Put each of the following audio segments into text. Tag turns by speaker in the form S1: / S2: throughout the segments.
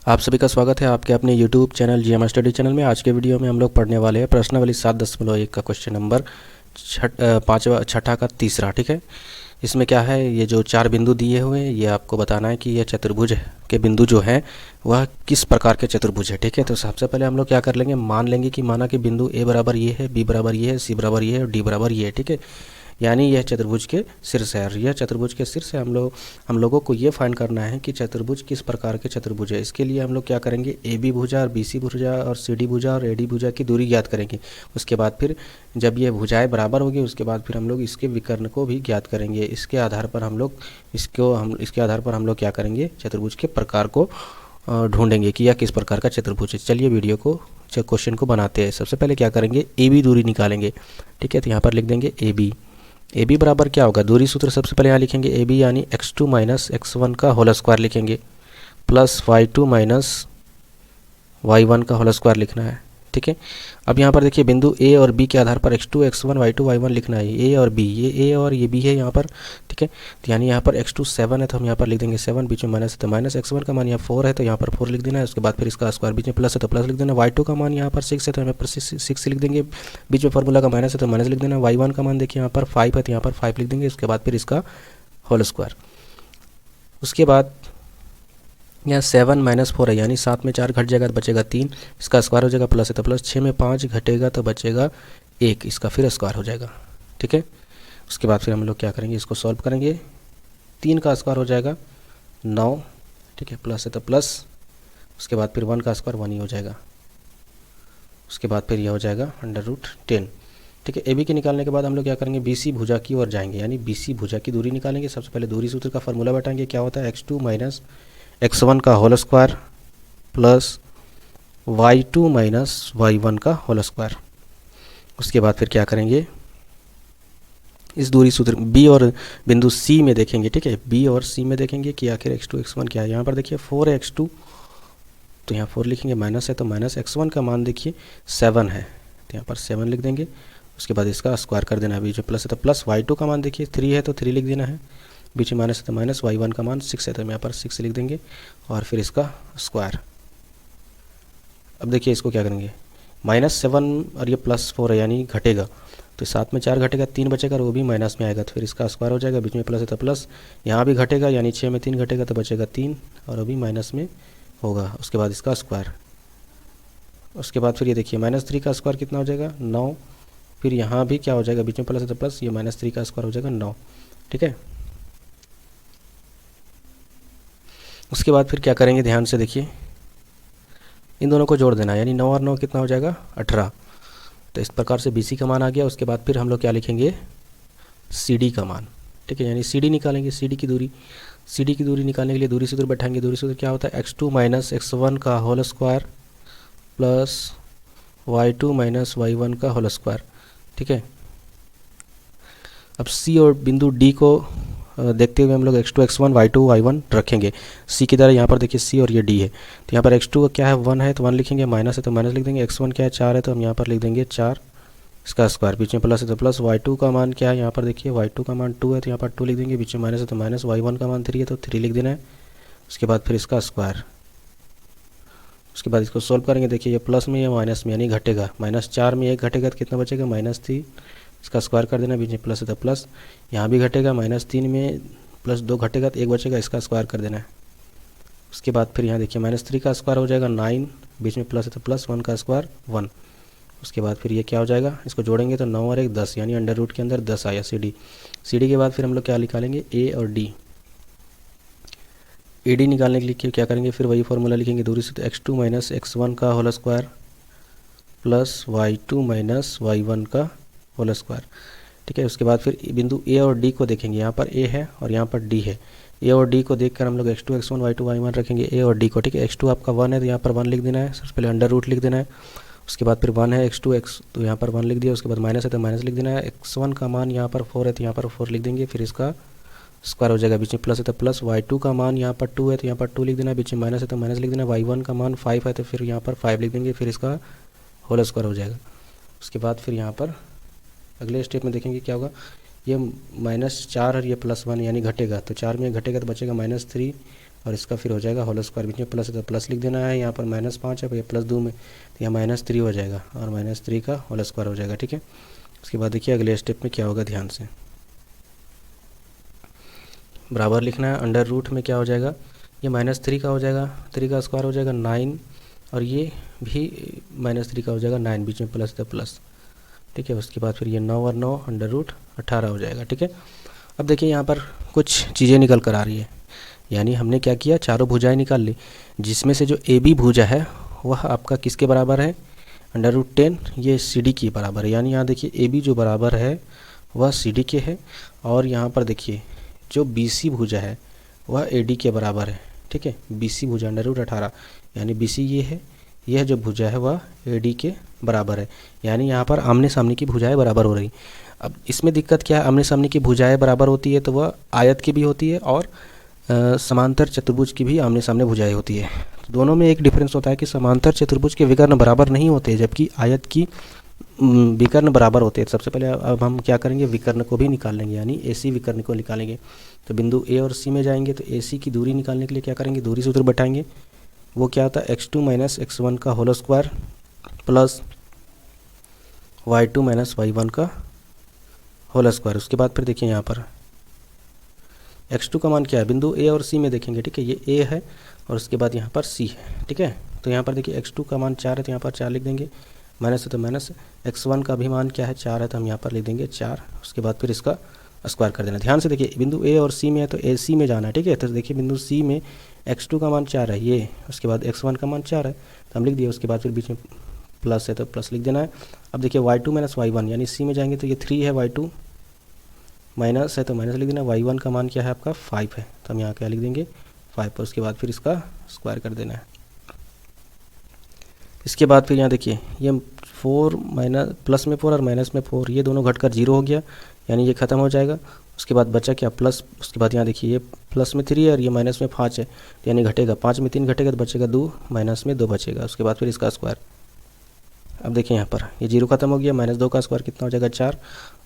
S1: आप सभी का स्वागत है आपके अपने YouTube channel GM study channel में। आज के वीडियो में हम लोग पढ़ने वाले हैं प्रश्नावली 7.1 का क्वेश्चन नंबर पाँचवा छठा का तीसरा। ठीक है, इसमें क्या है, ये जो चार बिंदु दिए हुए हैं ये आपको बताना है कि ये चतुर्भुज के बिंदु जो हैं वह किस प्रकार के चतुर्भुज है। ठीक है, तो सबसे पहले हम लोग क्या कर लेंगे, मान लेंगे कि माना कि बिंदु ए बराबर ये है, बी बराबर ये है, सी बराबर ये है और डी बराबर ये है। ठीक है, यानी यह चतुर्भुज के शीर्ष है और यह चतुर्भुज के शीर्ष है। हम लोगों को ये फाइंड करना है कि चतुर्भुज किस प्रकार के चतुर्भुज है। इसके लिए हम लोग क्या करेंगे, ए बी भुजा और बी सी भुजा और सी डी भुजा और ए डी भुजा की दूरी ज्ञात करेंगे। उसके बाद फिर जब ये भुजाएं बराबर होगी उसके बाद फिर हम लोग इसके विकर्ण को भी ज्ञात करेंगे। इसके आधार पर हम लोग क्या करेंगे, चतुर्भुज के प्रकार को ढूंढेंगे कि यह किस प्रकार का चतुर्भुज है। चलिए वीडियो को क्वेश्चन को बनाते हैं। सबसे पहले क्या करेंगे, ए बी दूरी निकालेंगे। ठीक है, तो यहाँ पर लिख देंगे ए बी। ए बी बराबर क्या होगा, दूरी सूत्र सबसे पहले यहाँ लिखेंगे ए बी यानी x2 माइनस x1 का होल स्क्वायर लिखेंगे प्लस y2 माइनस y1 का होल स्क्वायर लिखना है। ठीक है, अब यहाँ पर देखिए बिंदु ए और बी के आधार पर x2 x1 y2 y1 लिखना है। ए और बी, ये ए और ये बी है यहाँ पर। ठीक है, तो यानी यहाँ पर x2 7 है तो हम यहाँ पर लिख देंगे 7, बीच में माइनस है तो माइनस, x1 का मान यहाँ 4 है तो यहाँ पर 4 लिख देना है। उसके बाद फिर इसका स्क्वायर, बीच में प्लस है तो प्लस लिख देना। y2 का मान यहाँ पर 6 है तो यहाँ पर 6 लिख देंगे, बीच में फार्मूला का माइनस है तो माइनस लिख देना। y1 का मान देखिए यहाँ पर 5 है तो यहाँ पर 5 लिख देंगे। उसके बाद फिर इसका होल स्क्वायर। उसके बाद यहाँ 7 माइनस 4 है यानी 7 में 4 घट जाएगा तो बचेगा 3, इसका स्क्वायर हो जाएगा प्लस है तो प्लस, 6 में 5 घटेगा तो बचेगा 1, इसका फिर स्क्वायर हो जाएगा। ठीक है, उसके बाद फिर हम लोग क्या करेंगे, इसको सॉल्व करेंगे। 3 का स्क्वायर हो जाएगा 9। ठीक है, प्लस है तो प्लस, उसके बाद फिर 1 का स्क्वायर 1 ही हो जाएगा। उसके बाद फिर यह हो जाएगा √10। ठीक है, ए बी के निकालने के बाद हम लोग क्या करेंगे, बी सी भुजा की ओर जाएंगे यानी बी सी भुजा की दूरी निकालेंगे। सबसे पहले दूरी सूत्र का फॉर्मूला बैठाएंगे, क्या होता है x2 माइनस x1 का whole square plus y2 minus y1 का होल स्क्वायर। उसके बाद फिर क्या करेंगे, इस दूरी सूत्र बी और बिंदु सी में देखेंगे। ठीक है, बी और सी में देखेंगे कि आखिर x2 x1 क्या है। यहाँ पर देखिए 4 है x2 तो यहाँ 4 लिखेंगे, माइनस है तो माइनस, x1 का मान देखिए 7 है तो यहाँ पर 7 लिख देंगे। उसके बाद इसका स्क्वायर कर देना है, बीच में प्लस है तो प्लस, y2 का मान देखिए 3 है तो 3 लिख देना है, बीच में माइनस है तो माइनस, y1 का मान 6 है तो हम यहाँ पर 6 लिख देंगे और फिर इसका स्क्वायर। अब देखिए इसको क्या करेंगे, -7 और ये +4 है यानी घटेगा तो 7 में 4 घटेगा, 3 बचेगा और वो भी माइनस में आएगा तो फिर इसका स्क्वायर हो जाएगा, बीच में प्लस है तो प्लस, यहाँ भी घटेगा यानी 6 में 3 घटेगा तो बचेगा 3 और अभी माइनस में होगा। उसके बाद इसका स्क्वायर। उसके बाद फिर ये देखिए -3 का स्क्वायर कितना हो जाएगा 9, फिर यहाँ भी क्या हो जाएगा, बीच में प्लस है तो प्लस, ये -3 का स्क्वायर हो जाएगा 9। ठीक है, उसके बाद फिर क्या करेंगे, ध्यान से देखिए, इन दोनों को जोड़ देना है यानी 9 और 9 कितना हो जाएगा 18। तो इस प्रकार से BC का मान आ गया। उसके बाद फिर हम लोग क्या लिखेंगे, CD का मान। ठीक है, यानी CD निकालेंगे, CD की दूरी निकालने के लिए दूरी सूत्र बैठाएंगे। दूरी सूत्र क्या होता है, x2 माइनस x1 का whole square plus y2 minus y1 का होल स्क्वायर। ठीक है, अब C और बिंदु D को देखते हुए हम लोग x2 x1 y2 y1 रखेंगे। C की तरह यहाँ पर देखिए C और ये D है तो यहाँ पर x2 क्या है 1 है तो 1 लिखेंगे, माइनस है तो माइनस लिख देंगे, x1 क्या है 4 है तो हम यहाँ पर लिख देंगे 4, इसका स्क्वायर, बीच में प्लस है तो प्लस, y2 का मान क्या है, यहाँ पर देखिए y2 का मान 2 है तो यहाँ पर 2 लिख देंगे, बीच में माइनस है तो माइनस, y1 का मान 3 है तो 3 लिख देना है। उसके बाद फिर इसका स्क्वायर। उसके बाद इसको सोल्व करेंगे, देखिए ये प्लस में या माइनस में यानी घटेगा, -4 में 1 घटेगा तो कितना बचेगा -3, इसका स्क्वायर कर देना, बीच में प्लस है तो प्लस, यहाँ भी घटेगा, -3 में +2 घटेगा तो 1 बचेगा, इसका स्क्वायर कर देना है। उसके बाद फिर यहाँ देखिए -3 का स्क्वायर हो जाएगा 9, बीच में प्लस है तो प्लस, 1 का स्क्वायर 1। उसके बाद फिर ये क्या हो जाएगा, इसको जोड़ेंगे तो 9 और 1 10 यानी अंडर रूट के अंदर 10 आया CD के बाद फिर हम लोग क्या निकालेंगे, A और D। AD निकालने के लिए क्या करेंगे, फिर वही फॉर्मूला लिखेंगे, दूरी से तो x2 माइनस x1 का whole square plus y2 minus y1 का होल स्क्वायर। ठीक है, उसके बाद फिर बिंदु A और D को देखेंगे, यहाँ पर A है और यहाँ पर D है। A और D को देखकर हम लोग x2 x1 y2 y1 रखेंगे A और D को। ठीक है, x2 आपका 1 है तो यहाँ पर 1 लिख देना है, सबसे पहले अंडर रूट लिख देना है। उसके बाद फिर 1 है x2 x तो यहाँ पर 1 लिख दिया, उसके बाद माइनस है तो माइनस लिख देना है, x1 का मान यहाँ पर 4 है तो यहाँ पर 4 लिख देंगे, फिर इसका स्क्वायर हो जाएगा, बीच में प्लस है तो प्लस, y2 का मान यहाँ पर 2 है तो यहाँ पर 2 लिख देना है, बीच में माइनस है तो माइनस लिख देना, y1 का मान 5 है तो फिर यहाँ पर 5 लिख देंगे, फिर इसका होल स्क्वायर हो जाएगा। उसके बाद फिर यहाँ पर अगले स्टेप में देखेंगे क्या होगा, ये -4 और ये +1 यानी घटेगा तो 4 में घटेगा तो बचेगा -3 और इसका फिर हो जाएगा होल स्क्वायर, बीच में प्लस है तो प्लस लिख देना है, यहाँ पर -5 है भैया प्लस 2 में तो यहाँ -3 हो जाएगा और -3 का होल स्क्वायर हो जाएगा, ठीक है। उसके बाद देखिए अगले स्टेप में क्या होगा, ध्यान से बराबर लिखना है। अंडर रूट में क्या हो जाएगा, ये -3 का हो जाएगा, 3 का स्क्वायर हो जाएगा 9 और ये भी -3 का हो जाएगा 9, बीच में प्लस तो प्लस, ठीक है। उसके बाद फिर ये 9 और 9 अंडर रूट 18 हो जाएगा, ठीक है। अब देखिए यहाँ पर कुछ चीज़ें निकल कर आ रही है, यानी हमने क्या किया, चारों भुजाएं निकाल ली, जिसमें से जो ए बी भुजा है वह आपका किसके बराबर है, √10 ये सी डी के बराबर है। यानी यहाँ देखिए ए बी जो बराबर है वह सी डी के है, और यहाँ पर देखिए जो बी सी भुजा है वह ए डी के बराबर है, ठीक है। बी सी भुजा √18 यानी बी सी ये है, यह जो भुजा है वह ए डी के बराबर है। यानी यहाँ पर आमने सामने की भुजाएं बराबर हो रही। अब इसमें दिक्कत क्या है, आमने सामने की भुजाएं बराबर होती है तो वह आयत की भी होती है और समांतर चतुर्भुज की भी आमने सामने भुजाएं होती है। तो दोनों में एक डिफरेंस होता है कि समांतर चतुर्भुज के विकर्ण बराबर नहीं होते, जबकि आयत की विकर्ण बराबर होते हैं। सबसे पहले अब हम क्या करेंगे, विकर्ण को भी निकाल लेंगे, यानी ए सी विकर्ण को निकालेंगे। तो बिंदु ए और सी में जाएंगे तो ए सी की दूरी निकालने के लिए क्या करेंगे, दूरी सूत्र बैठाएंगे। वो क्या होता है, x2 - x1 का whole square plus y2 - y1 का होल स्क्वायर। उसके बाद फिर देखिए यहाँ पर x2 का मान क्या है, बिंदु ए और सी में देखेंगे, ठीक है। ये ए है और उसके बाद यहाँ पर सी है, ठीक है। तो यहाँ पर देखिए x2 का मान 4 है तो यहाँ पर 4 लिख देंगे, माइनस है तो माइनस, x1 का भी मान क्या है 4 है तो हम यहाँ पर लिख देंगे 4। उसके बाद फिर इसका स्क्वायर कर देना। ध्यान से देखिए बिंदु ए और सी में है तो ए सी में जाना है, ठीक है। तो देखिए बिंदु सी में x2 का मान 4 है ये, उसके बाद x1 का मान 4 है तो हम लिख दिए। उसके बाद फिर बीच में प्लस है तो प्लस लिख देना है। अब देखिए y2 - y1 यानी सी में जाएंगे तो ये 3 है, y2 माइनस है तो माइनस लिख देना, y1 का मान क्या है आपका 5 है तो हम यहाँ क्या लिख देंगे 5 पर। उसके बाद फिर इसका स्क्वायर कर देना है। इसके बाद फिर यहाँ देखिए ये 4 माइनस प्लस में 4 और माइनस में 4 ये दोनों घटकर 0 हो गया, यानी ये ख़त्म हो जाएगा। उसके बाद बचा क्या प्लस, उसके बाद यहाँ देखिए ये प्लस में 3 है और ये माइनस में 5 है तो यानी घटेगा, 5 में 3 घटेगा तो बचेगा 2, माइनस में 2 बचेगा। उसके बाद फिर इसका स्क्वायर। अब देखिए यहाँ पर ये 0 खत्म हो गया, -2 का स्क्वायर कितना हो जाएगा 4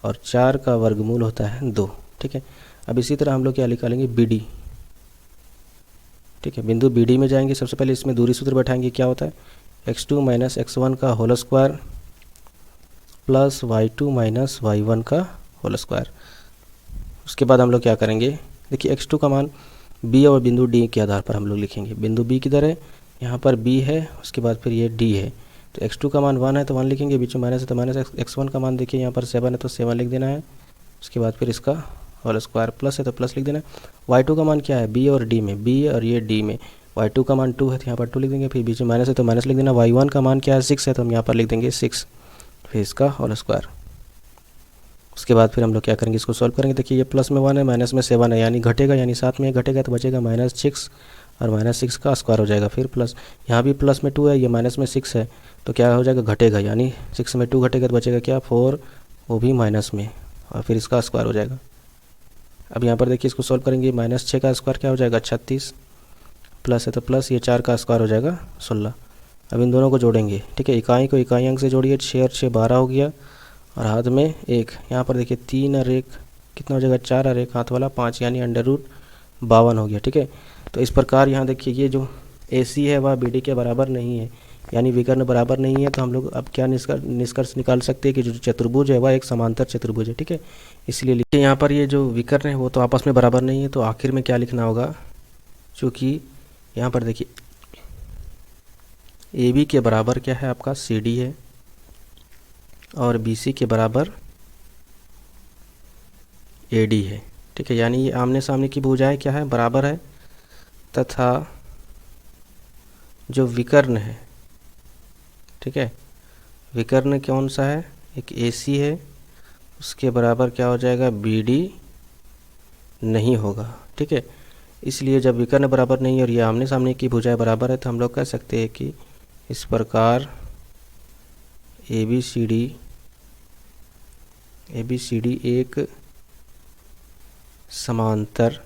S1: और 4 का वर्गमूल होता है 2, ठीक है। अब इसी तरह हम लोग क्या निकालेंगे, बी डी, ठीक है। बिंदु बी डी में जाएंगे, सबसे पहले इसमें दूरी सूत्र बैठाएंगे, क्या होता है x2 - x1 का whole square plus y2 - y1 का होल स्क्वायर। उसके बाद हम लोग क्या करेंगे, देखिए x2 का मान b और बिंदु d के आधार पर हम लोग लिखेंगे। बिंदु b किधर है, यहाँ पर b है, उसके बाद फिर ये d है। तो x2 का मान 1 है तो 1 लिखेंगे, बीच में माइनस है तो माइनस, x1 का मान देखिए यहाँ पर 7 है तो 7 लिख देना है। उसके बाद फिर इसका होल स्क्वायर, प्लस है तो प्लस लिख देना है। y2 का मान क्या है, b और d में, b और ये d में, y2 का मान 2 है तो यहाँ पर 2 लिख देंगे, फिर बीच में माइनस है तो माइनस लिख देना। y1 का मान क्या है 6 है तो हम यहाँ पर लिख देंगे 6, फिर इसका होल स्क्वायर। उसके बाद फिर हम लोग क्या करेंगे, इसको सॉल्व करेंगे। देखिए ये प्लस में 1 है, माइनस में 7 है, यानी घटेगा, यानी साथ में घटेगा तो बचेगा -6 और -6 का स्क्वायर हो जाएगा। फिर प्लस, यहाँ भी प्लस में 2 है, ये माइनस में 6 है तो क्या हो जाएगा, घटेगा, यानी 6 में 2 घटेगा तो बचेगा क्या 4, वो भी माइनस में, और फिर इसका स्क्वायर हो जाएगा। अब यहाँ पर देखिए इसको सॉल्व करेंगे, -6 का स्क्वायर क्या हो जाएगा 36, प्लस है तो प्लस, ये 4 का स्क्वायर हो जाएगा 16। अब इन दोनों को जोड़ेंगे, ठीक है। इकाई को इकाई अंक से जोड़िए, 6 और 6 12 हो गया और हाथ में 1, यहाँ पर देखिए 3 और 1 कितना हो जाएगा 4 और 1 हाथ वाला 5, यानी √52 हो गया, ठीक है। तो इस प्रकार यहाँ देखिए ये जो ए सी है वह बी डी के बराबर नहीं है, यानी विकर्ण बराबर नहीं है। तो हम लोग अब क्या निष्कर्ष निकाल सकते हैं कि जो चतुर्भुज है वह एक समांतर चतुर्भुज है, ठीक है। इसलिए लिखिए यहाँ पर ये जो विकर्ण है वो तो आपस में बराबर नहीं है, तो आखिर में क्या लिखना होगा, चूँकि यहाँ पर देखिए ए बी के बराबर क्या है आपका सी डी है और बी सी के बराबर ए डी है, ठीक है। यानी ये आमने सामने की भुजाएं क्या है बराबर है, तथा जो विकर्ण है, ठीक है, विकर्ण कौन सा है, एक ए सी है, उसके बराबर क्या हो जाएगा बी डी नहीं होगा, ठीक है। इसलिए जब विकर्ण बराबर नहीं है और ये आमने सामने की भुजाएं बराबर है तो हम लोग कह सकते हैं कि इस प्रकार ए बी सी डी एक समांतर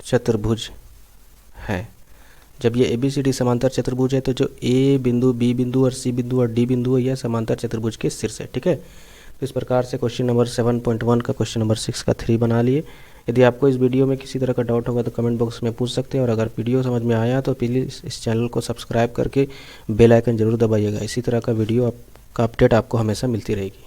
S1: चतुर्भुज है। जब ये ए बी सी डी समांतर चतुर्भुज है तो जो ए बिंदु, बी बिंदु और सी बिंदु और डी बिंदु है यह समांतर चतुर्भुज के शीर्ष है, ठीक है। तो इस प्रकार से क्वेश्चन नंबर 7.1 का क्वेश्चन नंबर 6 का 3 बना लिए। यदि आपको इस वीडियो में किसी तरह का डाउट होगा तो कमेंट बॉक्स में पूछ सकते हैं, और अगर वीडियो समझ में आया तो प्लीज़ इस चैनल को सब्सक्राइब करके बेल आइकन ज़रूर दबाइएगा। इसी तरह का वीडियो का अपडेट आपको हमेशा मिलती रहेगी।